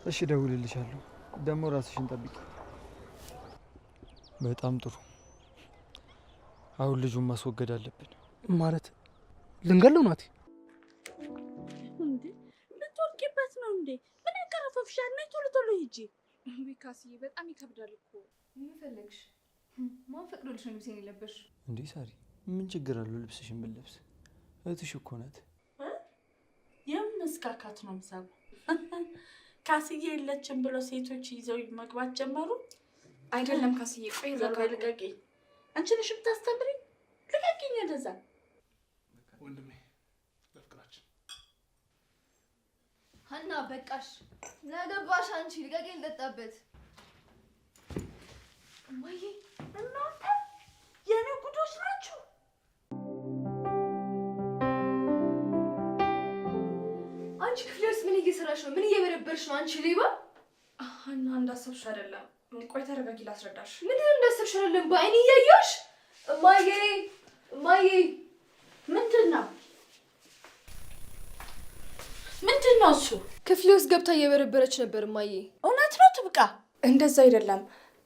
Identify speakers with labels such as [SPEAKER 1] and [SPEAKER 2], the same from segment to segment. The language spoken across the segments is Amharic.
[SPEAKER 1] እሺ ደውልልሻለሁ። ደግሞ ራስሽን ጠብቂ። በጣም ጥሩ። አሁን ልጁን ማስወገድ አለብን።
[SPEAKER 2] ማለት ልንገለው ናቲ?
[SPEAKER 3] እንዴ ልትወርቂበት ነው እንዴ? ምን ያቀረፈፍሻል? ነይ ቶሎ ቶሎ ሂጂ።
[SPEAKER 4] ቢካስዬ በጣም ይከብዳል እኮ። ምን ፈለግሽ? ማን ፈቅዶልሽ ነው ልብሴን የለበሽ?
[SPEAKER 1] እንዴ ሳሪ ምን ችግር አለው ልብስሽን ብለብስ? እህትሽ እኮ ናት።
[SPEAKER 3] የምን መስካካት ነው የምሰማው? ካስዬ የለችም ብሎ ሴቶች ይዘው መግባት ጀመሩ።
[SPEAKER 4] አይደለም ካስዬ፣ ቆይ
[SPEAKER 3] ልቀቂኝ። አንቺ ነሽ የምታስተምሪኝ? ልቀቂኝ ወደዛ።
[SPEAKER 2] ወንድሜ ለፍቅራችን
[SPEAKER 5] ሀና በቃሽ። ለገባሽ አንቺ ልቀቂኝ ልጠጣበት።
[SPEAKER 3] እማዬ እናንተ የኔ ጉዶች ናችሁ።
[SPEAKER 5] አንቺ ክፍሌ ውስጥ ምን እየሰራሽ ነው? ምን እየበረበርሽ ነው? አንቺ ሌባ!
[SPEAKER 4] ሀና እንዳሰብሽ አይደለም። ቆይ ተረጋጊ ላስረዳሽ።
[SPEAKER 5] ምንድነው እንዳሰብሽ አይደለም? በአይኔ እያየሽ። እማዬ እማዬ!
[SPEAKER 3] ምንድነው እሱ?
[SPEAKER 5] ክፍሌ ውስጥ ገብታ እየበረበረች ነበር እማዬ።
[SPEAKER 3] እውነት ነው ትብቃ?
[SPEAKER 4] እንደዛ አይደለም።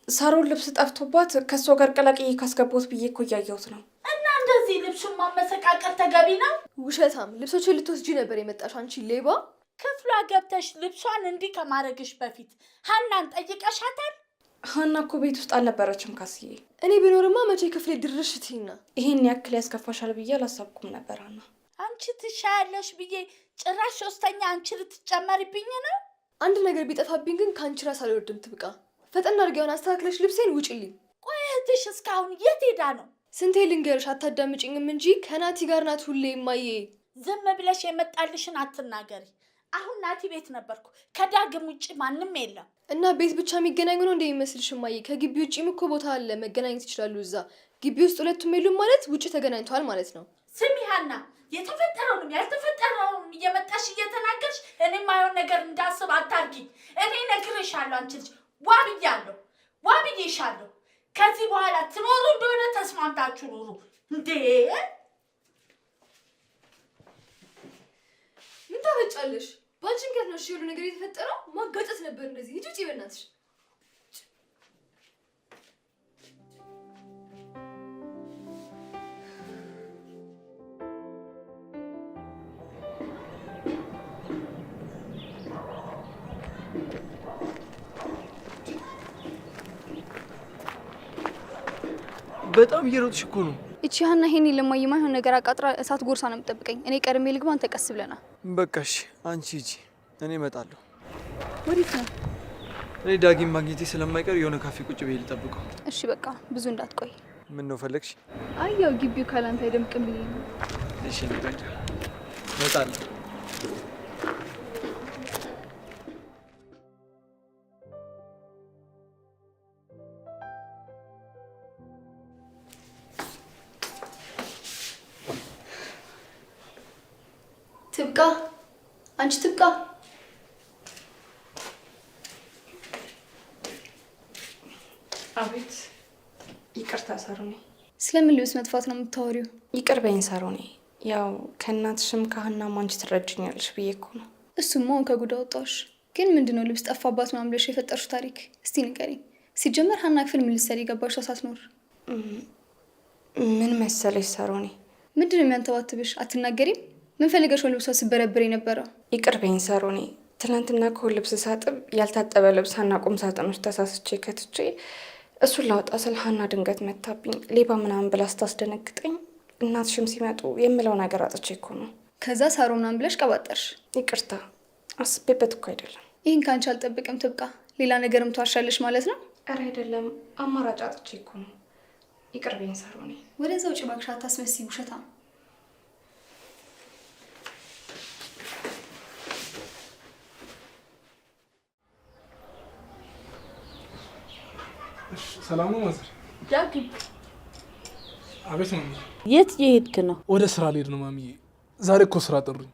[SPEAKER 4] ሳሮን ልብስ ጠፍቶባት ከሷ ጋር ቀላቅዬ ካስገባሁት ብዬ እኮ እያየሁት ነው።
[SPEAKER 3] እና እንደዚህ ልብሱን ማመሰቃቀል ተገቢ ነው?
[SPEAKER 5] ውሸታም! ልብሶችን ልትወስጂ ነበር የመጣሽ አንቺ ሌባ!
[SPEAKER 3] ክፍሏ ገብተሽ ልብሷን እንዲህ ከማድረግሽ በፊት ሀናን ጠይቀሻታል?
[SPEAKER 4] ሀና እኮ ቤት ውስጥ አልነበረችም ካስዬ።
[SPEAKER 5] እኔ ቢኖርማ መቼ ክፍሌ ድርሽ ትይና።
[SPEAKER 4] ይሄን ያክል ያስከፋሻል ብዬ አላሰብኩም ነበር ሀና።
[SPEAKER 3] አንቺ ትሻያለሽ ብዬ ጭራሽ ሶስተኛ አንቺ ልትጨመሪብኝ ነው?
[SPEAKER 5] አንድ ነገር ቢጠፋብኝ ግን ከአንቺ ራስ አልወርድም ትብቃ። ፈጠን አድርጊውን አስተካክለሽ ልብሴን ውጪልኝ።
[SPEAKER 3] ቆይ እህትሽ እስካሁን የት ሄዳ ነው?
[SPEAKER 5] ስንቴ ልንገርሽ አታዳምጪኝም እንጂ ከናቲ ጋር ናት ሁሌ እማዬ።
[SPEAKER 3] ዝም ብለሽ የመጣልሽን አትናገሪ። አሁን ናቲ ቤት ነበርኩ። ከዳግም ውጭ ማንም የለም።
[SPEAKER 5] እና ቤት ብቻ የሚገናኙ ነው እንደሚመስልሽ እማዬ? ከግቢ ውጭም እኮ ቦታ አለ፣ መገናኘት ይችላሉ። እዛ ግቢ ውስጥ ሁለቱም የሉም ማለት ውጭ ተገናኝተዋል ማለት ነው።
[SPEAKER 3] ስሚ ሀና፣ የተፈጠረውንም ያልተፈጠረውንም እየመጣሽ እየተናገርሽ እኔ ማየውን ነገር እንዳስብ አታርጊ። እኔ ነግሬሻለሁ። አንቺ ልጅ ዋ ብዬሻለሁ። ከዚህ በኋላ ትኖሩ እንደሆነ ተስማምታችሁ ኑሩ። እንዴ
[SPEAKER 5] ምን ታመጫለሽ? ባንቺ ምክንያት ነው ሁሉ ነገር የተፈጠረው። ማጋጨት ነበር እንደዚህ። ሂጂ ውጪ በእናትሽ።
[SPEAKER 1] በጣም እየሮጥሽ እኮ ነው።
[SPEAKER 6] እቺ ሀና ይሄን ለማይማ ይሁን ነገር አቃጥራ እሳት ጎርሳ ነው የምትጠብቀኝ። እኔ ቀድሜ ልግባ፣ አንተ ቀስ ብለና።
[SPEAKER 1] በቃሽ አንቺ ሂጂ፣ እኔ እመጣለሁ።
[SPEAKER 6] ወዴት ነው?
[SPEAKER 1] እኔ ዳጊም ማግኘቴ ስለማይቀር የሆነ ካፌ ቁጭ ብዬ ልጠብቀው።
[SPEAKER 6] እሺ በቃ ብዙ እንዳትቆይ።
[SPEAKER 1] ምን ነው ፈለግሽ?
[SPEAKER 6] አይ ያው ግቢው ካላንተ አይደምቅም ብዬ ነው።
[SPEAKER 1] እሺ ልበል፣ እመጣለሁ።
[SPEAKER 5] ትብቃ! አንቺ ትብቃ!
[SPEAKER 4] አቤት። ይቅርታ ሳሮኔ።
[SPEAKER 6] ስለምን ልብስ መጥፋት ነው የምታወሪው?
[SPEAKER 4] ይቅር በይኝ ሳሮኔ። ያው ከእናትሽም ከሀናም አንቺ ትረጅኛለሽ ብዬ እኮ ነው።
[SPEAKER 6] እሱማ አሁን ከጉዳ ወጣሽ። ግን ምንድነው ልብስ ጠፋባት ምናምን ብለሽ የፈጠርሽው ታሪክ? እስቲ ንገሪኝ። ሲጀመር ሀና ክፍል ምን ልትሰሪ ገባሽ ሳትኖር?
[SPEAKER 4] ምን መሰለሽ ሳሮኔ።
[SPEAKER 6] ምንድነው የሚያንተባትብሽ? አትናገሪም? ምን ፈልገሽ ነው ልብሷ ስበረብር የነበረው?
[SPEAKER 4] ይቅር በይኝ ሳሮኔ። ትናንትና እኮ ልብስ ሳጥብ ያልታጠበ ልብስ ሀና ቁም ሳጥን ውስጥ ተሳስቼ ከትቼ እሱን ላወጣ ስል ሀና ድንገት መታብኝ። ሌባ ምናምን ብላ ስታስደነግጠኝ እናትሽም ሲመጡ የምለው ነገር አጥቼ እኮ ነው።
[SPEAKER 6] ከዛ ሳሮ ምናምን ብለሽ ቀባጠርሽ?
[SPEAKER 4] ይቅርታ፣ አስቤበት እኮ አይደለም።
[SPEAKER 6] ይህን ካንቺ አልጠብቅም ትብቃ። ሌላ ነገርም ትዋሻለሽ ማለት ነው?
[SPEAKER 4] ኧረ አይደለም፣ አማራጭ አጥቼ እኮ ነው። ይቅር በይኝ ሳሮኔ።
[SPEAKER 6] ወደዛ ውጭ እባክሽ፣ አታስመስይ ውሸታም።
[SPEAKER 2] ሰላም ነው ማዘር?
[SPEAKER 3] ዳግም
[SPEAKER 2] አቤት ማሚ።
[SPEAKER 3] የት እየሄድክ ነው?
[SPEAKER 2] ወደ ስራ ልሄድ ነው ማሚዬ። ዛሬ እኮ ስራ ጠሩኝ።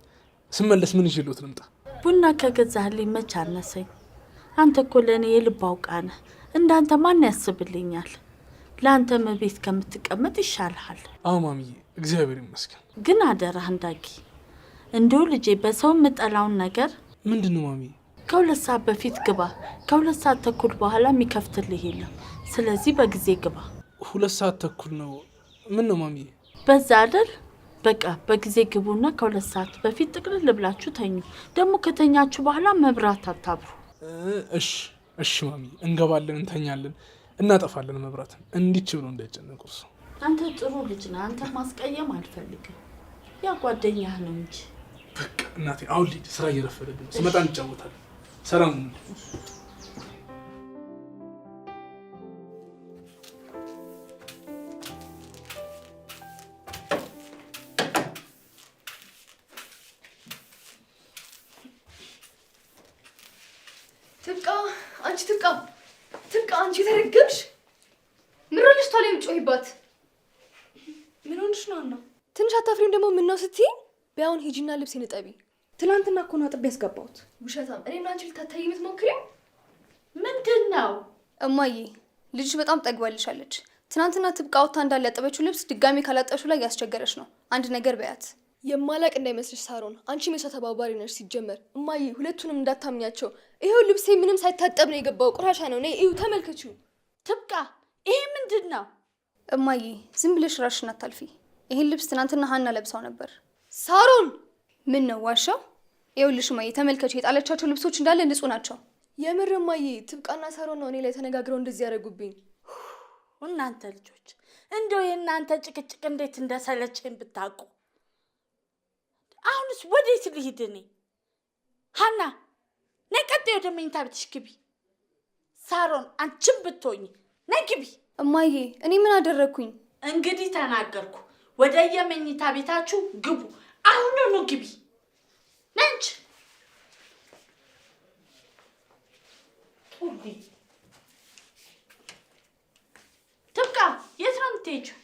[SPEAKER 2] ስመለስ ምን ይዤልዎት ልምጣ?
[SPEAKER 3] ቡና ከገዛህልኝ መች አነሰኝ። አንተ እኮ ለእኔ የልብ አውቃ ነህ። እንዳንተ ማን ያስብልኛል? ለአንተ መቤት ከምትቀመጥ ይሻልሃል።
[SPEAKER 2] አዎ ማሚዬ፣ እግዚአብሔር ይመስገን።
[SPEAKER 3] ግን አደራህን ዳጊ፣ እንደው ልጄ በሰው የምጠላውን ነገር።
[SPEAKER 2] ምንድን ነው ማሚዬ?
[SPEAKER 3] ከሁለት ሰዓት በፊት ግባ። ከሁለት ሰዓት ተኩል በኋላ የሚከፍትልህ የለም። ስለዚህ በጊዜ ግባ።
[SPEAKER 2] 2 ሰዓት ተኩል ነው። ምን ነው ማሚዬ?
[SPEAKER 3] በዛ አይደል? በቃ በጊዜ ግቡና ከሁለት ሰዓት በፊት ጥቅልል ብላችሁ ተኙ። ደግሞ ከተኛችሁ በኋላ መብራት አታብሩ።
[SPEAKER 2] እሺ ማሚዬ፣ እንገባለን፣ እንተኛለን፣ እናጠፋለን መብራት። እንዲች ብሎ እንዳይጨነቁ።
[SPEAKER 3] አንተ ጥሩ ልጅ ነህ። አንተ ማስቀየም አልፈልግም። ያ ጓደኛህ ነው እንጂ።
[SPEAKER 2] በቃ እናቴ አሁን ልሂድ፣ ስራ እየረፈደብኝ ነው። ስመጣ እንጫወታለን። ሰላም ሁኑ።
[SPEAKER 5] ትብቃ አንቺ የተረገምሽ ምን ሆነሽ? ታዲያ የምትጮሂባት ምን ሆነሽ ነው? ትንሽ አታፍሪም ደግሞ? ምን ነው ስትይ ቢያውን ሂጂና ልብስ ንጠቢ።
[SPEAKER 4] ትናንትና እኮ ነው አጥቤ ያስገባሁት።
[SPEAKER 5] ውሸታም! እኔና አንቺ ልታታይ የምትሞክሪው
[SPEAKER 3] ምንድን ነው?
[SPEAKER 6] እማዬ ልጅሽ በጣም ጠግባልሻለች። ትናንትና ትብቃ ወታ እንዳለ ያጠበችው ልብስ ድጋሚ ካላጠብሽው ላይ ያስቸገረች ነው። አንድ ነገር በያት።
[SPEAKER 5] የማላቅ እንዳይመስልሽ ሳሮን፣ አንቺ የሷ ተባባሪ ነሽ። ሲጀመር እማዬ ሁለቱንም እንዳታምኛቸው። ይሄው ልብሴ ምንም ሳይታጠብ ነው የገባው። ቁራሻ ነው። ነይ እዩ፣ ተመልከቺው።
[SPEAKER 3] ትብቃ፣ ይሄ ምንድን ነው?
[SPEAKER 6] እማዬ ዝም ብለሽ ራስሽን አታልፊ። ይሄን ልብስ ትናንትና ሀና ለብሳው ነበር።
[SPEAKER 5] ሳሮን
[SPEAKER 6] ምን ነው ዋሻው? ይኸውልሽ እማዬ ተመልከቺ፣ የጣለቻቸው ልብሶች እንዳለ ንጹህ ናቸው።
[SPEAKER 5] የምር እማዬ፣ ትብቃና ሳሮን ነው እኔ ላይ ተነጋግረው እንደዚህ ያደርጉብኝ።
[SPEAKER 3] እናንተ ልጆች እንደው የእናንተ ጭቅጭቅ እንዴት እንደሰለቸኝ ብታውቁ። አሁንስ ወዴት ልሂድ እኔ? ሀና ነይ፣ ቀጥይ ወደ መኝታ ቤትሽ ግቢ። ሳሮን አንቺም ብትሆኝ ነይ ግቢ።
[SPEAKER 6] እማዬ እኔ ምን አደረግኩኝ?
[SPEAKER 3] እንግዲህ ተናገርኩ። ወደ የመኝታ ቤታችሁ ግቡ። አሁኑኑ ግቢ። ነንች ትብቃ፣ የት ነው የምትሄጂው?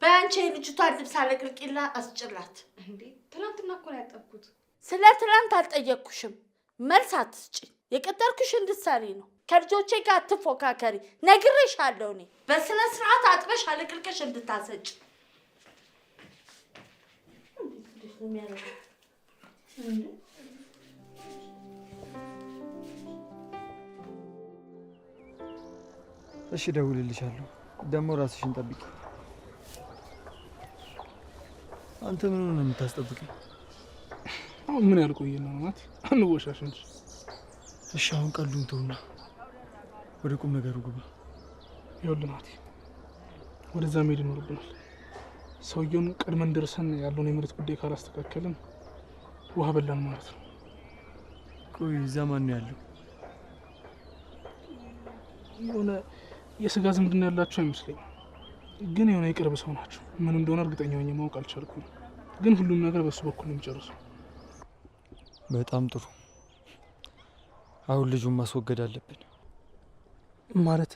[SPEAKER 3] በአንቺ የልጅቷን ልብስ አለቅልቂላ አስጭላት።
[SPEAKER 4] ትናንትና እኮ ነው ያጠብኩት።
[SPEAKER 3] ስለ ትናንት አልጠየቅኩሽም። መልስ አትስጪ። የቀጠርኩሽ እንድትሰሪ ነው። ከልጆቼ ጋር አትፎካከሪ። ነግሬሻለሁ። እኔ በስነ ስርዓት አጥበሽ አለቅልቀሽ እንድታሰጭ።
[SPEAKER 1] እሺ እደውልልሻለሁ። ደግሞ ራስሽን ጠብቂ። አንተ ምን ነው የምታስጠብቀኝ?
[SPEAKER 2] አሁን ምን ያልቆየ ነው ማለት አንወሻሽ እንጂ።
[SPEAKER 1] እሺ አሁን ቀሉን ተውና ወደ ቁም ነገሩ ግባ።
[SPEAKER 2] ይኸውልህ ናቲ፣ ወደዛ መሄድ ይኖርብናል። ሰውየውን ቀድመን ደርሰን ያለውን የመሬት ጉዳይ ካላስተካከልን ውሃ በላን ማለት ነው።
[SPEAKER 1] ቆይ እዛ ማን ነው ያለው?
[SPEAKER 2] የሆነ የስጋ ዝምድና ያላቸው አይመስለኝም፣ ግን የሆነ የቅርብ ሰው ናቸው። ምን እንደሆነ እርግጠኛ ሆኜ ማወቅ አልቻልኩም፣ ግን ሁሉም ነገር በሱ በኩል ነው የሚጨርሰው።
[SPEAKER 1] በጣም ጥሩ። አሁን ልጁን ማስወገድ አለብን።
[SPEAKER 2] ማለት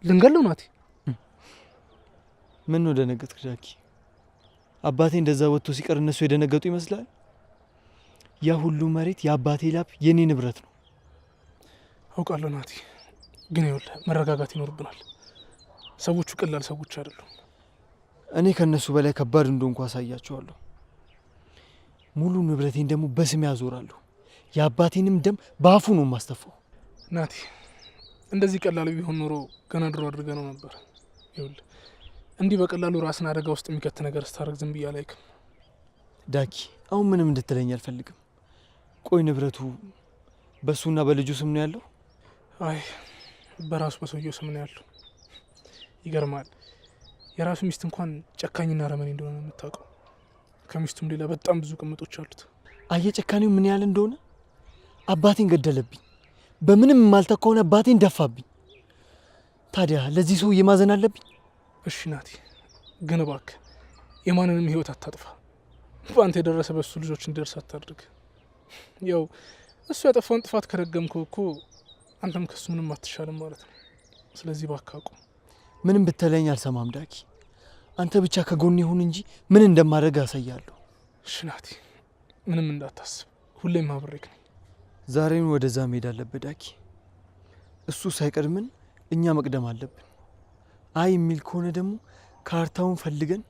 [SPEAKER 2] ልንገለው ናቲ?
[SPEAKER 1] ምን ነው ደነገጥክ ዳኪ? አባቴ እንደዛ ወጥቶ ሲቀር እነሱ የደነገጡ ይመስላል? ያ ሁሉ መሬት የአባቴ ላብ የኔ ንብረት ነው።
[SPEAKER 2] አውቃለሁ ናቲ፣ ግን ይኸውልህ መረጋጋት ይኖርብናል። ሰዎቹ ቀላል ሰዎች አይደሉም።
[SPEAKER 1] እኔ ከነሱ በላይ ከባድ እንደሆንኩ አሳያቸዋለሁ። ሙሉ ንብረቴን ደግሞ በስሜ ያዞራለሁ። የአባቴንም ደም በአፉ ነው ማስተፋው።
[SPEAKER 2] ናቲ እንደዚህ ቀላሉ ቢሆን ኖሮ ገና ድሮ አድርገነው ነበር። ይኸውልህ እንዲህ በቀላሉ ራስን አደጋ ውስጥ የሚከት ነገር ስታደርግ ዝም ብዬ አላይክም።
[SPEAKER 1] ዳኪ አሁን ምንም እንድትለኝ አልፈልግም። ቆይ ንብረቱ በሱና በልጁ ስም ነው ያለው?
[SPEAKER 2] አይ በራሱ በሰውየው ስም ነው ያለው። ይገርማል። የራሱ ሚስት እንኳን ጨካኝና ረመኔ እንደሆነ ነው የምታውቀው። ከሚስቱም ሌላ በጣም ብዙ ቅምጦች አሉት።
[SPEAKER 1] አየ ጨካኔው ምን ያህል እንደሆነ። አባቴን ገደለብኝ። በምንም የማልተካውን አባቴን ደፋብኝ። ታዲያ ለዚህ ሰው ማዘን አለብኝ?
[SPEAKER 2] እሺ ናቲ፣ ግን እባክህ የማንንም ህይወት አታጥፋ። በአንተ የደረሰ በሱ ልጆች እንዲደርስ አታድርግ። ያው እሱ ያጠፋውን ጥፋት ከደገምከው እኮ አንተም ከሱ ምንም አትሻልም ማለት ነው። ስለዚህ እባክህ አቁም።
[SPEAKER 1] ምንም ብትለኝ አልሰማም ዳኪ። አንተ ብቻ ከጎን ይሁን እንጂ ምን እንደማደርግ አሳያለሁ።
[SPEAKER 2] እሺ ናቲ፣ ምንም እንዳታስብ፣ ሁሌም አብሬክ ነኝ።
[SPEAKER 1] ዛሬን ወደዛ መሄድ አለብህ ዳኪ። እሱ ሳይቀድምን እኛ መቅደም አለብን። አይ የሚል ከሆነ ደግሞ ካርታውን ፈልገን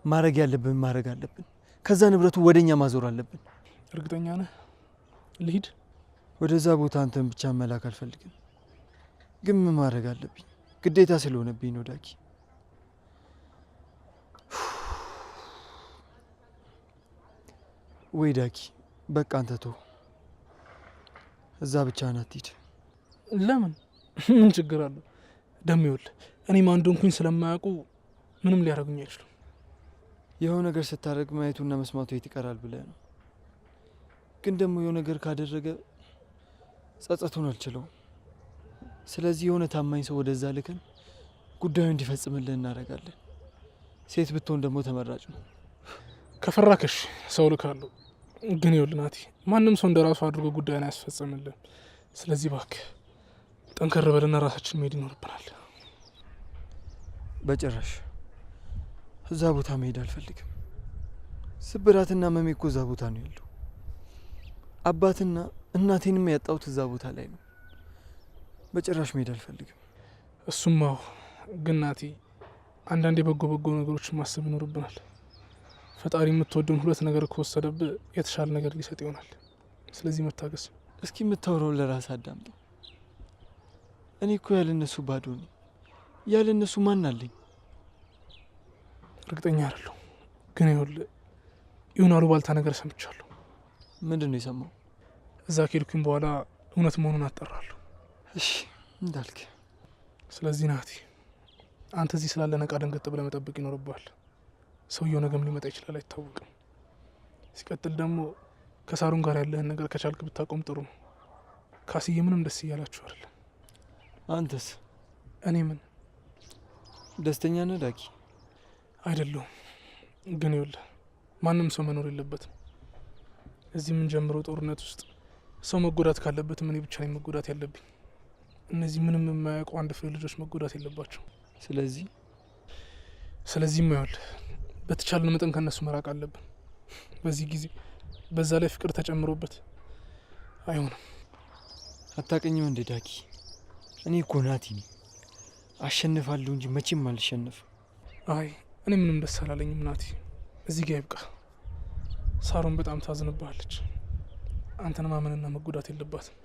[SPEAKER 1] ማድረግ ያለብን ማድረግ አለብን። ከዛ ንብረቱ ወደኛ ማዞር አለብን።
[SPEAKER 2] እርግጠኛ ነህ? ልሂድ?
[SPEAKER 1] ወደዛ ቦታ አንተን ብቻ መላክ አልፈልግም፣ ግን ምን ማድረግ አለብኝ? ግዴታ ስለሆነብኝ ነው ዳጊ። ወይ ዳጊ በቃ አንተ ተው፣ እዛ ብቻህን አትሂድ።
[SPEAKER 2] ለምን? ምን ችግር አለው? ደም ይወል እኔም አንዱ እንኩኝ ስለማያውቁ ምንም ሊያደርጉኝ አይችሉም።
[SPEAKER 1] የሆነ ነገር ስታደርግ ማየቱና መስማቱ የት ይቀራል ብለህ ነው። ግን ደግሞ የሆነ ነገር ካደረገ ጸጸቱን አልችለውም። ስለዚህ የሆነ ታማኝ ሰው ወደዛ ልከን ጉዳዩ እንዲፈጽምልን እናደርጋለን። ሴት ብትሆን ደግሞ ተመራጭ ነው።
[SPEAKER 2] ከፈራከሽ ሰው ልካለሁ። ግን ይኸውልህ ናቲ፣ ማንም ሰው እንደራሱ አድርጎ ጉዳዩን አያስፈጽምልን። ስለዚህ እባክህ ጠንከር በልና ራሳችን መሄድ ይኖርብናል።
[SPEAKER 1] በጭራሽ እዛ ቦታ መሄድ አልፈልግም። ስብራትና መሜ እኮ እዛ ቦታ ነው ያለው። አባትና እናቴንም ያጣሁት እዛ ቦታ ላይ ነው። በጭራሽ መሄድ አልፈልግም።
[SPEAKER 2] እሱማው ግን ናቲ፣ አንዳንድ የበጎ ነገሮችን ማሰብ ይኖርብናል። ፈጣሪ የምትወደውን ሁለት ነገር ከወሰደብህ የተሻለ ነገር ሊሰጥ ይሆናል። ስለዚህ መታገስ።
[SPEAKER 1] እስኪ የምታወራውን ለራስ አዳምጠው። እኔ እኮ ያለ እነሱ ባዶ ነኝ። ያለ እነሱ ማን አለኝ?
[SPEAKER 2] እርግጠኛ አይደለሁ፣ ግን ይኸውልህ የሆነ አሉባልታ ነገር ሰምቻለሁ።
[SPEAKER 1] ምንድን ነው የሰማው?
[SPEAKER 2] እዛ ከሄድኩኝ በኋላ እውነት መሆኑን አጣራለሁ።
[SPEAKER 1] እሺ እንዳልክ።
[SPEAKER 2] ስለዚህ ናቲ፣ አንተ እዚህ ስላለ ነቃ ደንገጥ ብለህ መጠበቅ ይኖርብሃል። ሰውየው ነገም ሊመጣ ይችላል፣ አይታወቅም። ሲቀጥል ደግሞ ከሳሩን ጋር ያለህን ነገር ከቻልክ ብታቆም ጥሩ ነው። ካስዬ ምንም ደስ እያላችሁ አይደለም።
[SPEAKER 1] አንተስ?
[SPEAKER 2] እኔ ምን
[SPEAKER 1] ደስተኛ ነህ ዳጊ?
[SPEAKER 2] አይደለሁም፣ ግን ይኸውልህ ማንም ሰው መኖር የለበትም እዚህ የምንጀምረው ጦርነት ውስጥ። ሰው መጎዳት ካለበትም እኔ ብቻ ነኝ መጎዳት ያለብኝ። እነዚህ ምንም የማያውቁ አንድ ፍሬ ልጆች መጎዳት የለባቸው። ስለዚህም ይኸውልህ በተቻለን መጠን ከእነሱ መራቅ አለብን በዚህ ጊዜ። በዛ ላይ ፍቅር ተጨምሮበት አይሆንም።
[SPEAKER 1] አታውቅኝም እንዴ ዳጊ? እኔ እኮ ናቲ ነኝ። አሸንፋለሁ እንጂ መቼም አልሸነፍም።
[SPEAKER 2] አይ እኔ ምንም ደስ አላለኝም ናቲ። እዚህ ጋር ይብቃ። ሳሮን በጣም ታዝንብሃለች። አንተን ማመንና መጎዳት የለባትም።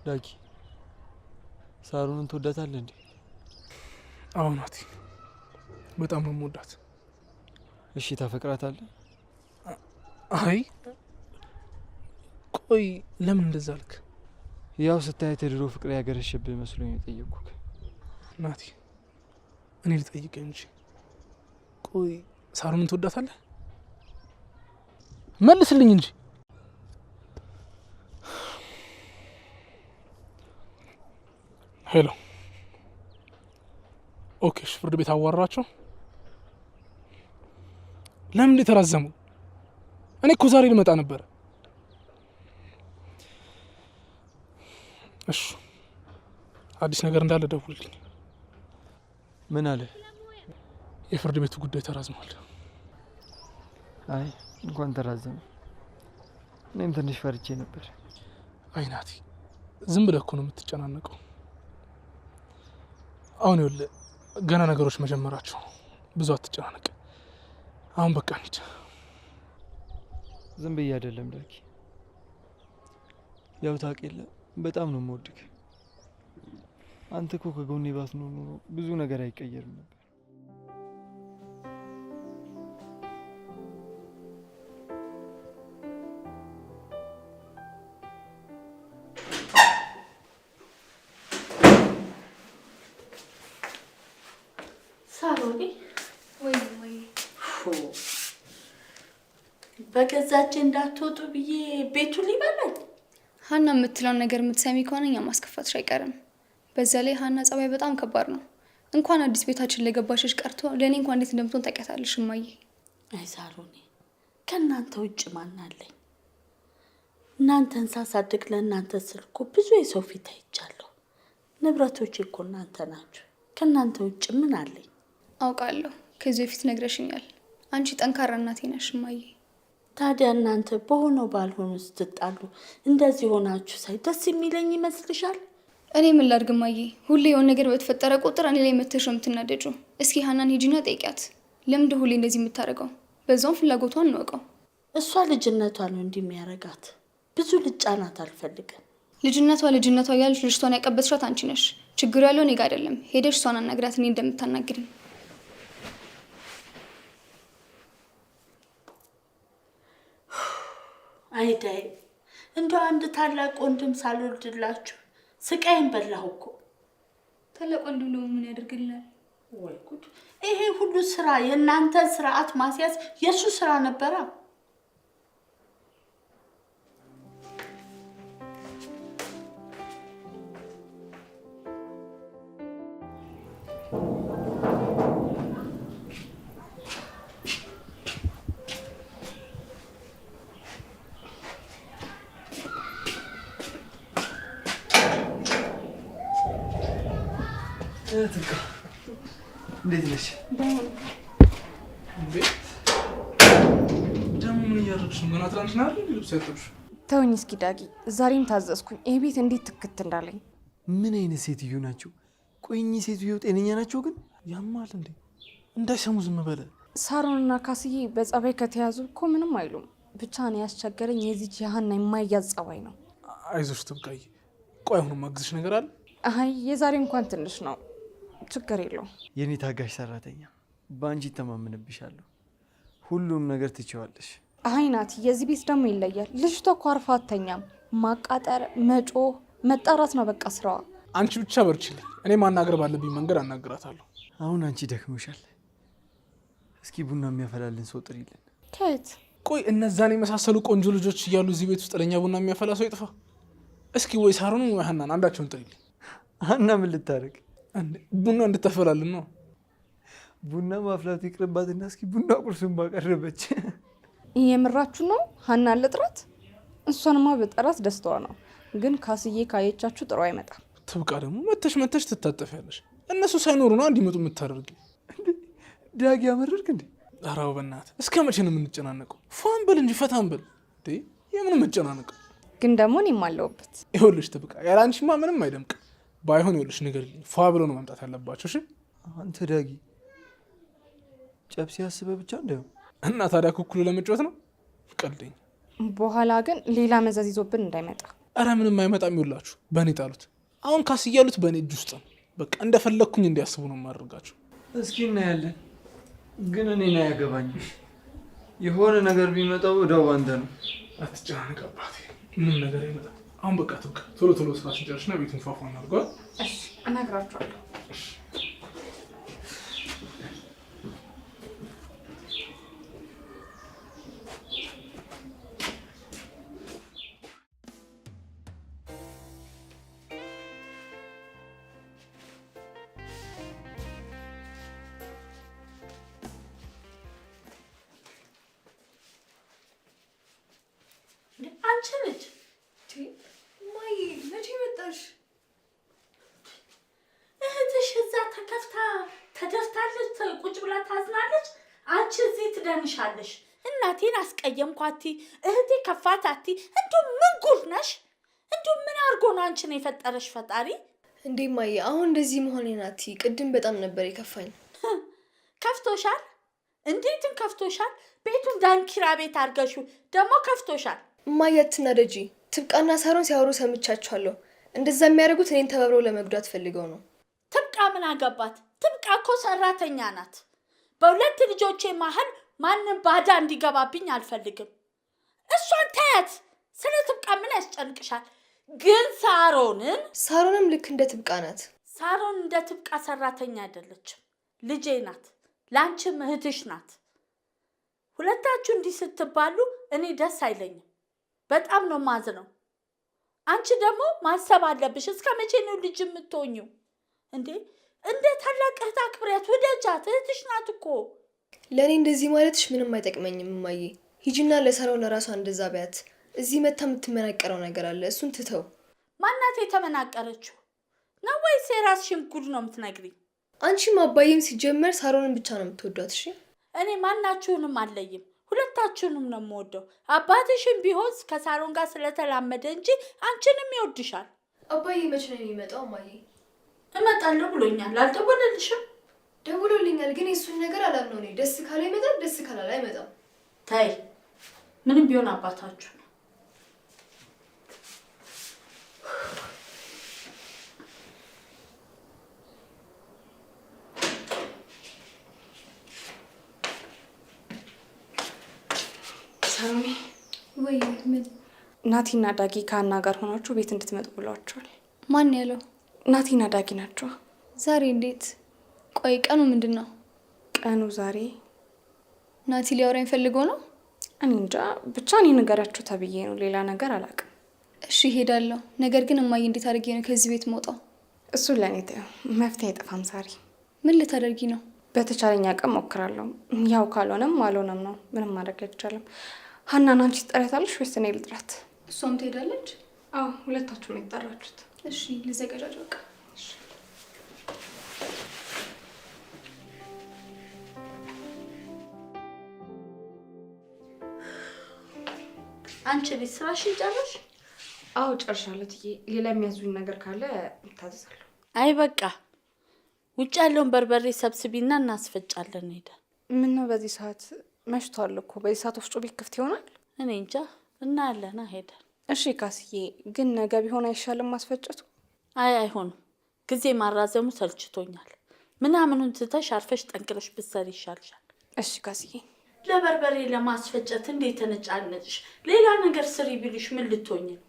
[SPEAKER 1] ዳጊ ሳሮንን ትወዳታለህ እንዴ?
[SPEAKER 2] አዎ ናቲ፣ በጣም ነው የምወዳት።
[SPEAKER 1] እሺ ታፈቅራታለህ?
[SPEAKER 2] አይ ቆይ ለምን እንደዛ አልክ?
[SPEAKER 1] ያው ስታየት የድሮ ፍቅር ያገረሸብህ መስሎኝ የጠየቅኩህ።
[SPEAKER 2] ናቲ እኔ ልጠይቅህ እንጂ ቆይ ሳሮንን ትወዳታለህ? መልስልኝ እንጂ። ሄሎ ኦኬ፣ ፍርድ ቤት አዋራቸው። ለምን እንዴ ተራዘሙ? እኔ እኮ ዛሬ ልመጣ ነበረ። እሺ አዲስ ነገር እንዳለ ደውልልኝ።
[SPEAKER 1] ምን አለ?
[SPEAKER 2] የፍርድ ቤቱ ጉዳይ ተራዝሟል።
[SPEAKER 1] አይ እንኳን ተራዘመ። እኔም ትንሽ ፈርቼ ነበር።
[SPEAKER 2] አይ ናቲ፣ ዝም ብለህ እኮ ነው የምትጨናነቀው። አሁን ይኸውልህ ገና ነገሮች መጀመራቸው፣ ብዙ አትጨናነቅ። አሁን በቃ እንሂድ።
[SPEAKER 1] ዝም ብዬ አይደለም ዳጊ፣ ያው ታውቅ የለ በጣም ነው የምወድህ። አንተ እኮ ከጎኔ ባትኖር ኖሮ ብዙ ነገር አይቀየርም ነበር።
[SPEAKER 3] ሳሮኒ
[SPEAKER 6] ወይ
[SPEAKER 3] በገዛች እንዳትወጡ ብዬ ቤቱ ሊበላኝ።
[SPEAKER 6] ሀና የምትለውን ነገር የምትሰሚ ከሆነ እኛ ማስከፋትሽ አይቀርም። በዛ ላይ ሀና ጸባይ በጣም ከባድ ነው። እንኳን አዲስ ቤታችን ላይ ገባሽሽ ቀርቶ ለእኔ እንኳን እንዴት እንደምትሆን ታውቂያታለሽ እማዬ።
[SPEAKER 3] አይ ሳሮኒ፣ ከእናንተ ውጭ ማን አለኝ? እናንተን ሳሳድግ ለእናንተ ስል እኮ ብዙ የሰው ፊት አይቻለሁ። ንብረቶቼ እኮ እናንተ ናችሁ። ከእናንተ ውጭ ምን አለኝ?
[SPEAKER 6] አውቃለሁ፣ ከዚህ በፊት ነግረሽኛል። አንቺ ጠንካራ እናቴ ነሽ እማዬ።
[SPEAKER 3] ታዲያ እናንተ በሆነው ባልሆኑ ስትጣሉ እንደዚህ ሆናችሁ ሳይ ደስ የሚለኝ ይመስልሻል?
[SPEAKER 6] እኔ ምን ላድርግ እማዬ? ሁሌ የሆነ ነገር በተፈጠረ ቁጥር እኔ ላይ መተሽ ነው የምትናደጂው። እስኪ ሀናን ሂጂና ጠይቂያት፣ ለምንድ ሁሌ እንደዚህ የምታደርገው? በዛውም ፍላጎቷን እንወቀው።
[SPEAKER 3] እሷ ልጅነቷ ነው እንዲህ የሚያረጋት። ብዙ ልጫናት አልፈልግም።
[SPEAKER 6] ልጅነቷ ያለች ልጅቷን ያቀበጥሻት አንቺ ነሽ። ችግሩ ያለው እኔ ጋር አይደለም። ሄደሽ እሷን አናግራት፣ እኔ እንደምታናግሪኝ።
[SPEAKER 3] አይዳይ እንደው አንድ ታላቅ ወንድም ሳልወልድላችሁ ስቃይን በላሁ እኮ።
[SPEAKER 6] ታላቅ ወንድም ደግሞ ምን ያደርግልናል?
[SPEAKER 3] ወይ ጉድ! ይሄ ሁሉ ስራ የእናንተ ስርዓት ማስያዝ የሱ ስራ ነበራ።
[SPEAKER 1] ትልቃ እንዴት ነሽ?
[SPEAKER 2] ደግሞ ምን እያደረግሽ ነው? ገና ትናንትና አይደል ልብስ ያጠብሽ?
[SPEAKER 4] ተውኝ እስኪ ዳጊ፣ ዛሬም ታዘዝኩኝ። ይሄ ቤት እንዴት ትክት እንዳለኝ።
[SPEAKER 1] ምን አይነት ሴትዮ ናቸው? ቆይ እኚህ ሴትዮ ጤነኛ ናቸው ግን?
[SPEAKER 2] ያማል እንዴ? እንዳይሰሙ ዝም በለ።
[SPEAKER 4] ሳሮንና ካስዬ በጸባይ ከተያዙ እኮ ምንም አይሉም። ብቻ ነው ያስቸገረኝ የዚች የሀና የማይያዝ ጸባይ ነው።
[SPEAKER 2] አይዞሽ ትብቃይ። ቆይ አሁንም ማግዝሽ ነገር አለ?
[SPEAKER 4] አይ የዛሬ እንኳን ትንሽ ነው፣ ችግር የለውም።
[SPEAKER 1] የኔ ታጋሽ ሰራተኛ፣ በአንቺ ተማምንብሻለሁ። ሁሉም ነገር ትችዋለሽ።
[SPEAKER 4] አይ ናቲ፣ የዚህ ቤት ደግሞ ይለያል። ልጅቷ እኮ አርፋ አተኛም። ማቃጠር፣ መጮህ፣ መጣራት ነው በቃ ስራዋ።
[SPEAKER 2] አንቺ ብቻ በርችልኝ። እኔ ማናገር ባለብኝ መንገድ አናግራታለሁ።
[SPEAKER 1] አሁን አንቺ ደክሞሻል። እስኪ ቡና የሚያፈላልን ሰው ጥሪልን።
[SPEAKER 4] ከየት?
[SPEAKER 2] ቆይ እነዛን የመሳሰሉ ቆንጆ ልጆች እያሉ እዚህ ቤት ውስጥ ለእኛ ቡና የሚያፈላ ሰው ይጥፋ? እስኪ ወይ ሳሮን ወይ ሀናን አንዳቸውን ጥሪልኝ።
[SPEAKER 1] ሀና ምን ልታደርግ?
[SPEAKER 2] ቡና እንድታፈላልን ነው።
[SPEAKER 1] ቡና ማፍላቱ ይቅርባትና እስኪ ቡና ቁርሱን ባቀረበች።
[SPEAKER 4] የምራችሁ ነው? ሀና ልጥራት? እሷንማ በጠራት ደስታዋ ነው። ግን ካስዬ ካየቻችሁ ጥሩ አይመጣም።
[SPEAKER 2] ትብቃ ደግሞ መተሽ ትታጠፊያለሽ። እነሱ ሳይኖሩ ነው እንዲመጡ የምታደርጊው።
[SPEAKER 1] ዳጊ ያመረርክ እንዴ?
[SPEAKER 2] ኧረ በእናትህ እስከ መቼ ነው የምንጨናነቀው? ፏን በል እንጂ ፈታን በል። የምን መጨናነቅ?
[SPEAKER 4] ግን ደግሞ እኔም አለሁበት።
[SPEAKER 2] ይኸውልሽ ትብቃ፣ ያለ አንቺማ ምንም አይደምቅም። ባይሆን ይኸውልሽ ንገሪልኝ፣ ፏ ብሎ ነው መምጣት ያለባቸው። እሺ
[SPEAKER 1] አንተ ዳጊ ጨብሲ ያስበህ ብቻ እንደው
[SPEAKER 2] እና ታዲያ ኩኩሉ ለመጫወት ነው ቀልደኝ።
[SPEAKER 4] በኋላ ግን ሌላ መዘዝ ይዞብን እንዳይመጣ።
[SPEAKER 2] ኧረ ምንም አይመጣም። ይውላችሁ በእኔ ጣሉት። አሁን ካስ እያሉት በእኔ እጅ ውስጥ ነው። በቃ እንደፈለግኩኝ እንዲያስቡ ነው የማደርጋቸው።
[SPEAKER 1] እስኪ እናያለን። ግን እኔን አያገባኝም። የሆነ ነገር ቢመጣው እዳው አንተ ነው።
[SPEAKER 2] አትጨናነቅ አባቴ፣ ምንም ነገር አይመጣም። አሁን በቃ ትብቃ። ቶሎ ስራ ስንጨርስና ቤቱን ፏፏ እናድርገዋል።
[SPEAKER 4] እሺ እነግራችኋለሁ።
[SPEAKER 3] አንቺ ልጅ
[SPEAKER 5] ማይ መቼ መጣሽ?
[SPEAKER 3] እህትሽ እዛ ተከፍታ ተደፍታለች፣ ቁጭ ብላ ታዝናለች። አንቺ እዚህ ትደንሻለሽ። እናቴን አስቀየምኳቲ፣ እህቴ ከፋታቲ። እንዲሁ ምን ጉድ ነሽ? እንዲሁ ምን አድርጎ ነው አንቺን የፈጠረሽ ፈጣሪ?
[SPEAKER 5] እንዴ ማይ አሁን እንደዚህ መሆኔ ናቲ፣ ቅድም በጣም ነበር የከፋኝ።
[SPEAKER 3] ከፍቶሻል? እንዴትም ከፍቶሻል? ቤቱን ዳንኪራ ቤት አድርገሽው ደግሞ ከፍቶሻል።
[SPEAKER 5] ማያትና ደጂ ትብቃና ሳሮን ሲያወሩ ሰምቻቸዋለሁ። እንደዛ የሚያደርጉት እኔን ተባብረው ለመጉዳት ፈልገው ነው።
[SPEAKER 3] ትብቃ ምን አገባት? ትብቃ እኮ ሰራተኛ ናት። በሁለት ልጆቼ መሀል ማንም ባዳ እንዲገባብኝ አልፈልግም። እሷን ታያት። ስለ ትብቃ ምን ያስጨንቅሻል? ግን ሳሮንም
[SPEAKER 5] ልክ እንደ ትብቃ ናት።
[SPEAKER 3] ሳሮን እንደ ትብቃ ሰራተኛ አይደለችም፣ ልጄ ናት። ላንቺም እህትሽ ናት። ሁለታችሁ እንዲህ ስትባሉ እኔ ደስ አይለኝም። በጣም ነው ማዝነው። አንቺ ደግሞ ማሰብ አለብሽ። እስከ መቼ ነው ልጅ የምትሆኚው እንዴ? እንደ ታላቅ እህት አክብሪያት፣ ውደጃት። እህትሽ ናት እኮ።
[SPEAKER 5] ለእኔ እንደዚህ ማለትሽ ምንም አይጠቅመኝም እማዬ። ሂጂና ለሳሮን ለራሷ እንደዛ ቢያት። እዚህ መታ የምትመናቀረው ነገር አለ፣ እሱን ትተው።
[SPEAKER 3] ማናት የተመናቀረችው ነው ወይስ የራስሽን ጉድ ነው የምትነግሪኝ?
[SPEAKER 5] አንቺም አባዬም ሲጀመር ሳሮንን ብቻ ነው የምትወዷት። እሺ
[SPEAKER 3] እኔ ማናችሁንም አለይም፣ ሁለታችሁንም ነው የምወደው። አባትሽም ቢሆን ከሳሮን ጋር ስለተላመደ እንጂ አንቺንም ይወድሻል።
[SPEAKER 5] አባዬ መቼ ነው የሚመጣው እማዬ?
[SPEAKER 3] እመጣለሁ ብሎኛል። አልደወለልሽም?
[SPEAKER 5] ደውሎልኛል፣ ግን የሱን ነገር አላምነው። እኔ ደስ ካለ ይመጣል፣ ደስ ካላለ አይመጣም።
[SPEAKER 3] ተይ፣ ምንም ቢሆን አባታችሁ ነው።
[SPEAKER 4] ናቲና ዳጊ ከሀና ጋር ሆናችሁ ቤት እንድትመጡ ብለዋቸዋል።
[SPEAKER 6] ማን ያለው?
[SPEAKER 4] ናቲና ዳጊ ናቸው።
[SPEAKER 6] ዛሬ እንዴት? ቆይ ቀኑ ምንድን ነው?
[SPEAKER 4] ቀኑ ዛሬ
[SPEAKER 6] ናቲ ሊያወራኝ ፈልገው ነው?
[SPEAKER 4] እኔ እንጃ፣ ብቻ እኔ ንገራችሁ ተብዬ ነው፣ ሌላ ነገር አላውቅም።
[SPEAKER 6] እሺ እሄዳለሁ። ነገር ግን እማዬ እንዴት አድርጌ ነው ከዚህ ቤት መውጣው?
[SPEAKER 4] እሱ ለእኔ ተይው፣ መፍትሄ አይጠፋም። ሳሪ
[SPEAKER 6] ምን ልታደርጊ ነው?
[SPEAKER 4] በተቻለኝ አቅም ሞክራለሁ። ያው ካልሆነም አልሆነም ነው፣ ምንም ማድረግ አይቻልም። ሀናን አንቺ ትጠሪያታለሽ ወይስ እኔ ልጥራት?
[SPEAKER 6] እሷም ትሄዳለች?
[SPEAKER 4] አዎ ሁለታችሁ ነው የተጠራችሁት።
[SPEAKER 6] እሺ ልዘጋጃጅ በቃ።
[SPEAKER 3] አንቺ ቤት ስራሽን ጨረሽ?
[SPEAKER 4] አዎ ጨርሻለሁ ትዬ። ሌላ የሚያዙኝ ነገር ካለ እታዘዛለሁ።
[SPEAKER 3] አይ በቃ ውጭ ያለውን በርበሬ ሰብስቢና እናስፈጫለን። ሄደ
[SPEAKER 4] ምን ነው በዚህ ሰዓት? መሽቷል እኮ። በዚህ ሰዓት ወፍጮ ቤት ክፍት ይሆናል?
[SPEAKER 3] እኔ እንጃ። እናያለና ሄደ።
[SPEAKER 4] እሺ ካስዬ፣ ግን ነገ ቢሆን አይሻልም ማስፈጨቱ?
[SPEAKER 3] አይ አይሆንም፣ ጊዜ ማራዘሙ ሰልችቶኛል። ምናምኑን ትተሽ አርፈሽ ጠንቅለሽ ብትሰሪ ይሻልሻል።
[SPEAKER 4] እሺ ካስዬ።
[SPEAKER 3] ለበርበሬ ለማስፈጨት እንዴት ተነጫነጭሽ? ሌላ ነገር ስሪ ቢልሽ ምን ልትሆኝ ነው?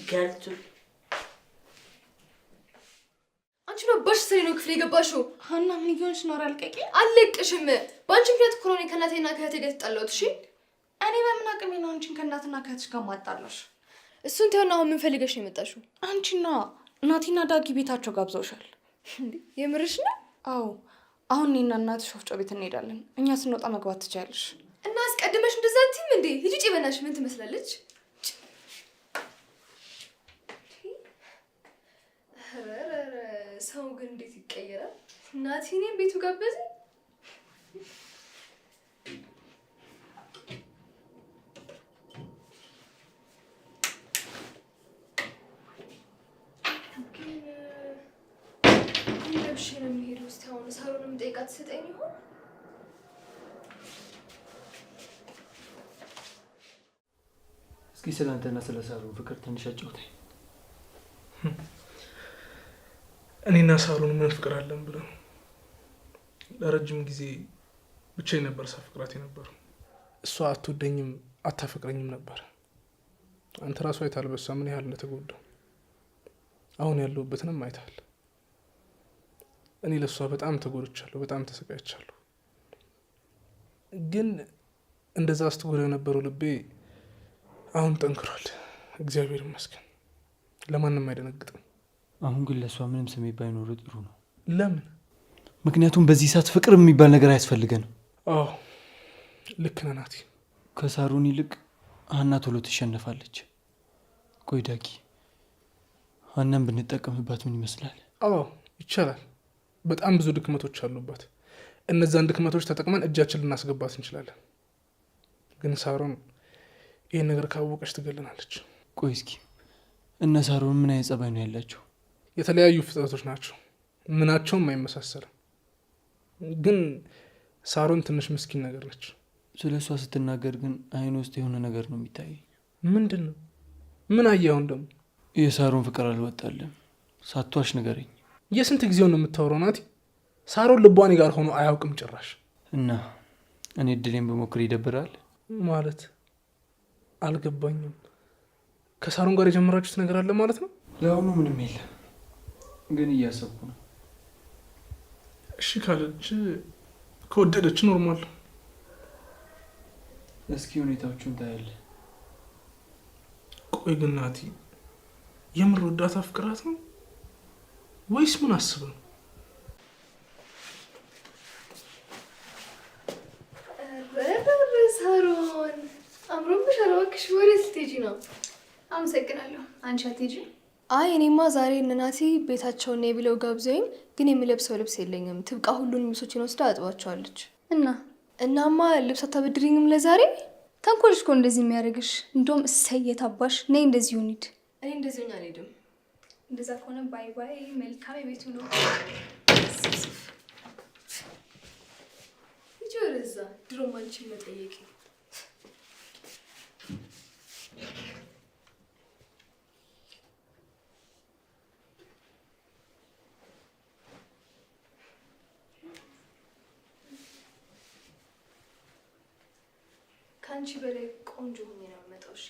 [SPEAKER 3] ገልቱ
[SPEAKER 5] አንቺ ነው ባሽ ስሪ ነው ክፍል የገባሽው?
[SPEAKER 4] ሀና ምን ይሆንሽ ነው? አልቀቂ
[SPEAKER 5] አልለቅሽም። በአንቺ ምክንያት እኮ ነው ከእናቴና ከእህቴ ጋር የተጣላሁት። እሺ
[SPEAKER 4] እኔ በምን አቅሜ ነው አንቺን ከእናትና ከእህትሽ ጋር ማጣላሽ?
[SPEAKER 5] እሱን ተይውና አሁን ምን ፈልገሽ ነው የመጣሽው?
[SPEAKER 4] አንቺና ናቲና ዳጊ ቤታቸው ጋብዘውሻል።
[SPEAKER 5] የምርሽ ነው?
[SPEAKER 4] አዎ አሁን እኔና እናትሽ ወፍጮ ቤት እንሄዳለን። እኛ ስንወጣ መግባት ትችያለሽ።
[SPEAKER 5] እና አስቀድመሽ እንደዛ አትይም እንዴ? ሂጂ ውጪ በእናትሽ። ምን ትመስላለች? ሰው ግን እንዴት ይቀየራል? ናቲ እኔን ቤቱ ጋበዘኝ። ለብሼ ነው የሚሄደው። እስኪ አሁን ሳሩንም ጠይቃት ትሰጠኝ ይሆን?
[SPEAKER 1] እስኪ ስለ አንተና ስለ ሳሩ ፍቅር ትንሽ አጫውተኝ።
[SPEAKER 2] እኔና ሳሩን ምን ፍቅር አለን ብለው ለረጅም ጊዜ ብቻዬን ነበር ሳፈቅራት ነበር። እሷ አትወደኝም አታፈቅረኝም ነበር። አንተ ራሱ አይተሃል በሷ ምን ያህል እንደተጎዳው። አሁን ያለሁበትንም አይተሃል። እኔ ለሷ በጣም ተጎድቻለሁ፣ በጣም ተሰቃይቻለሁ። ግን እንደዛ አስተጎዳ የነበረው ልቤ አሁን ጠንክሯል፣ እግዚአብሔር ይመስገን። ለማንም አይደነግጥም።
[SPEAKER 1] አሁን ግን ለእሷ ምንም ስሜት ባይኖር ጥሩ ነው።
[SPEAKER 2] ለምን?
[SPEAKER 1] ምክንያቱም በዚህ ሰዓት ፍቅር የሚባል ነገር አያስፈልገንም።
[SPEAKER 2] አዎ ልክ ነህ ናቲ።
[SPEAKER 1] ከሳሩን ይልቅ ሀና ቶሎ ትሸነፋለች። ቆይ ዳጊ፣ ሀናን ብንጠቀምባት ምን ይመስላል?
[SPEAKER 2] አዎ ይቻላል። በጣም ብዙ ድክመቶች አሉባት። እነዛን ድክመቶች ተጠቅመን እጃችን ልናስገባት እንችላለን። ግን ሳሩን ይህን ነገር ካወቀች ትገለናለች።
[SPEAKER 1] ቆይ እስኪ እነ ሳሩን ምን አይነት ጸባይ ነው ያላቸው?
[SPEAKER 2] የተለያዩ ፍጥረቶች ናቸው፣ ምናቸውም አይመሳሰልም። ግን ሳሩን ትንሽ ምስኪን ነገር ነች።
[SPEAKER 1] ስለ እሷ ስትናገር ግን አይን ውስጥ የሆነ ነገር ነው የሚታየኝ።
[SPEAKER 2] ምንድን ነው? ምን አየኸውን ደግሞ?
[SPEAKER 1] የሳሩን ፍቅር አልወጣለም። ሳቷሽ ንገረኝ።
[SPEAKER 2] የስንት ጊዜው ነው የምታወራው ናቲ? ሳሩን ልቧኔ ጋር ሆኖ አያውቅም ጭራሽ።
[SPEAKER 1] እና እኔ እድሌን በሞክር ይደብራል
[SPEAKER 2] ማለት? አልገባኝም። ከሳሩን ጋር የጀመራችሁት ነገር አለ ማለት ነው?
[SPEAKER 1] ለአሁኑ ምንም የለም፣ ግን እያሰብኩ ነው።
[SPEAKER 2] እሺ ካለች ከወደደች ኖርማል።
[SPEAKER 1] እስኪ ሁኔታዎቹን ታያለህ።
[SPEAKER 2] ቆይ ግን ናቲ የምር ወዳት አፍቅራት ነው ወይስ ምን አስብ ነው?
[SPEAKER 5] ሳሩን አምሮብሻል። እባክሽ ወዴት ልትሄጂ ነው?
[SPEAKER 6] አመሰግናለሁ። አንቺ አትሄጂ?
[SPEAKER 5] አይ እኔማ ዛሬ እነ ናቲ ቤታቸውን ነይ ብለው ጋብዘውኝ፣ ግን የምለብሰው ልብስ የለኝም። ትብቃ ሁሉንም ልብሶችን ወስዳ አጥባቸዋለች። እናማ ልብስ አታበድሪኝም ለዛሬ?
[SPEAKER 6] ተንኮልሽ እኮ እንደዚህ የሚያደርግሽ። እንደውም እሰየት አባሽ። ነይ እንደዚህ ሆኒድ።
[SPEAKER 5] እኔ እንደዚህ ሆኜ አልሄድም።
[SPEAKER 6] እንደዛ ከሆነ ባይ ባይ። መልካም የቤቱ ነው።
[SPEAKER 5] ልጅ ወደዛ ድሮም አንቺን መጠየቅ ከአንቺ በላይ ቆንጆ ሆኜ ነው የምመጣው። እሺ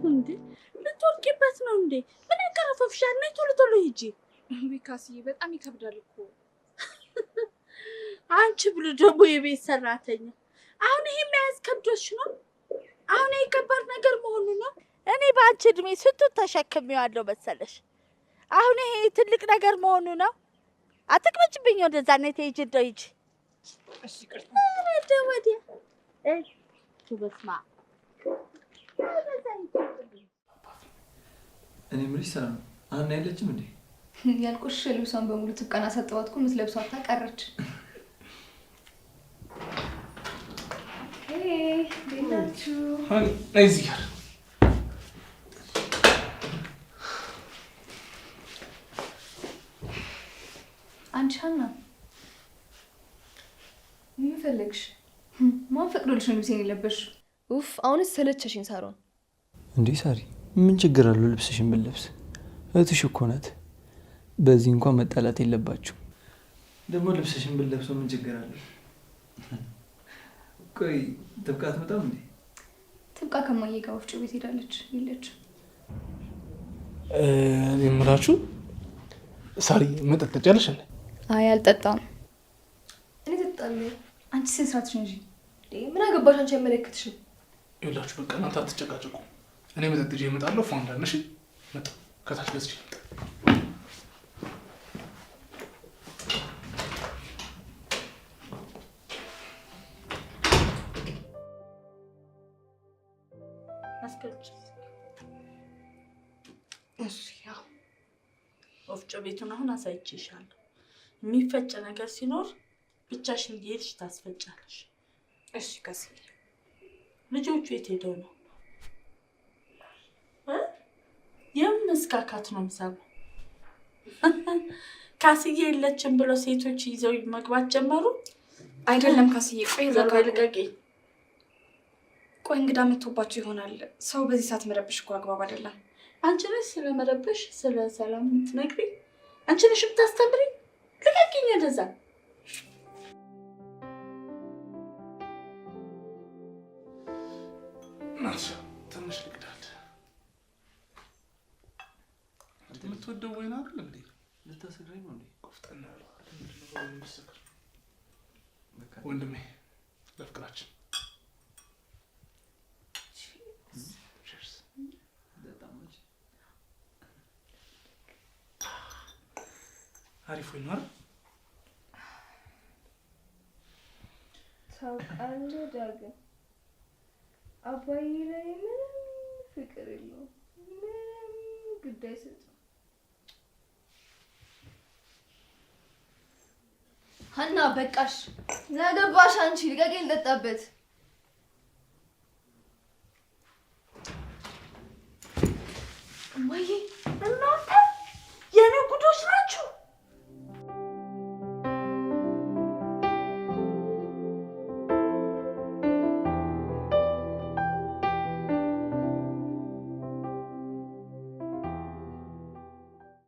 [SPEAKER 3] እንዴ ልትወርቂበት ነው እንዴ? ምን ያቀረፈፍሻል? ነይ ቶሎ ቶሎ ሂጂ።
[SPEAKER 5] ቢካስዬ በጣም ይከብዳል እኮ።
[SPEAKER 3] አንቺ ብሉ ደግሞ የቤት ሰራተኛ። አሁን ይሄ መያዝ ከብዶሽ ነው? አሁን ይሄ ከባድ ነገር መሆኑ ነው? እኔ በአንቺ እድሜ ስንቱን ተሸክሜዋለሁ መሰለሽ። አሁን ይሄ ትልቅ ነገር መሆኑ ነው? አትቅመጭብኝ። ወደዛ ነይ ትሄጂ እንደው ሂጂ።
[SPEAKER 5] እሺ ቅርታ
[SPEAKER 3] ወዲያ በስመ አብ
[SPEAKER 1] እኔ የምልሽ ሰላም ሀና የለችም እንዴ?
[SPEAKER 6] ያልቆሽ ልብሷን በሙሉ ትብቃና ሰጠዋት እኮ የምትለብሷት ታቀረች።
[SPEAKER 5] ቤታችሁ
[SPEAKER 2] ነይ እዚህ ጋር
[SPEAKER 6] አንቺ ሀና
[SPEAKER 5] ምን ፈለግሽ?
[SPEAKER 6] ማን ፈቅዶልሽ ነው ልብሴን የለበስሽው?
[SPEAKER 5] ኡፍ አሁንስ ሰለቸሽኝ ሳሮን።
[SPEAKER 1] እንዴ ሳሪ ምን ችግር አለው ልብስሽን ብንለብስ? እህትሽ እኮ ናት። በዚህ እንኳን መጣላት የለባችሁ። ደግሞ ልብስሽን ብንለብሰው ምን ችግር አለው? ቆይ ትብቃ አትመጣም እንዴ?
[SPEAKER 6] ትብቃ ከማዬ ጋር ወፍጮ ቤት ሄዳለች። የለችም።
[SPEAKER 2] እኔ የምላችሁ ሳሪ መጠጥ ትጨርሽ እንዴ?
[SPEAKER 6] አይ አልጠጣም።
[SPEAKER 5] እኔ እጠጣለሁ።
[SPEAKER 6] አንቺ ስነ ስርዓትሽ እንጂ
[SPEAKER 5] ምን አገባሽ? አንቺ አይመለከትሽም።
[SPEAKER 2] ይኸውላችሁ በቃ እናንተ አትጨቃጨቁ። እኔ መጠጥ ይዤ እመጣለሁ። ፎን እንዳነሽ መጣ ከታች ገዝቼ መጣ።
[SPEAKER 3] ወፍጮ ቤቱን አሁን አሳይቼሻለሁ። የሚፈጭ ነገር ሲኖር ብቻሽን እየሄድሽ ታስፈጫለሽ።
[SPEAKER 5] እሺ ካስዬ።
[SPEAKER 3] ልጆቹ የት ሄደው ነው? የምን መስካካት ነው የምሰማው? ካስዬ የለችም ብለው ሴቶች ይዘው መግባት ጀመሩ።
[SPEAKER 4] አይደለም ካስዬ፣ ቆይ
[SPEAKER 3] ዘጋ ልቀቂ።
[SPEAKER 4] ቆይ እንግዳ መጥቶባቸው ይሆናል። ሰው በዚህ ሰዓት መረብሽ እኮ አግባብ አይደለም።
[SPEAKER 3] አንቺ ነሽ ስለመረበሽ ስለ ሰላም የምትነግሪኝ? አንቺ ነሽ የምታስተምሪኝ? ልቀቂኝ ወደዛ።
[SPEAKER 2] ናት ትንሽ ልቅዳል። የምትወደው ወይን አይደል እንዴ?
[SPEAKER 1] ልታሰግረኝ ነው እንዴ?
[SPEAKER 2] ቆፍጠና ወንድሜ ለፍቅራችን አሪፍ ወይ ነው አይደል?
[SPEAKER 5] ታውቃለህ ዳግም አባዬ ላይ ምንም ፍቅር የለውም። ምንም ግድ አይሰጥም። ሀና በቃሽ። ምን አገባሽ አንቺ? ልቀቂኝ ልጠጣበት።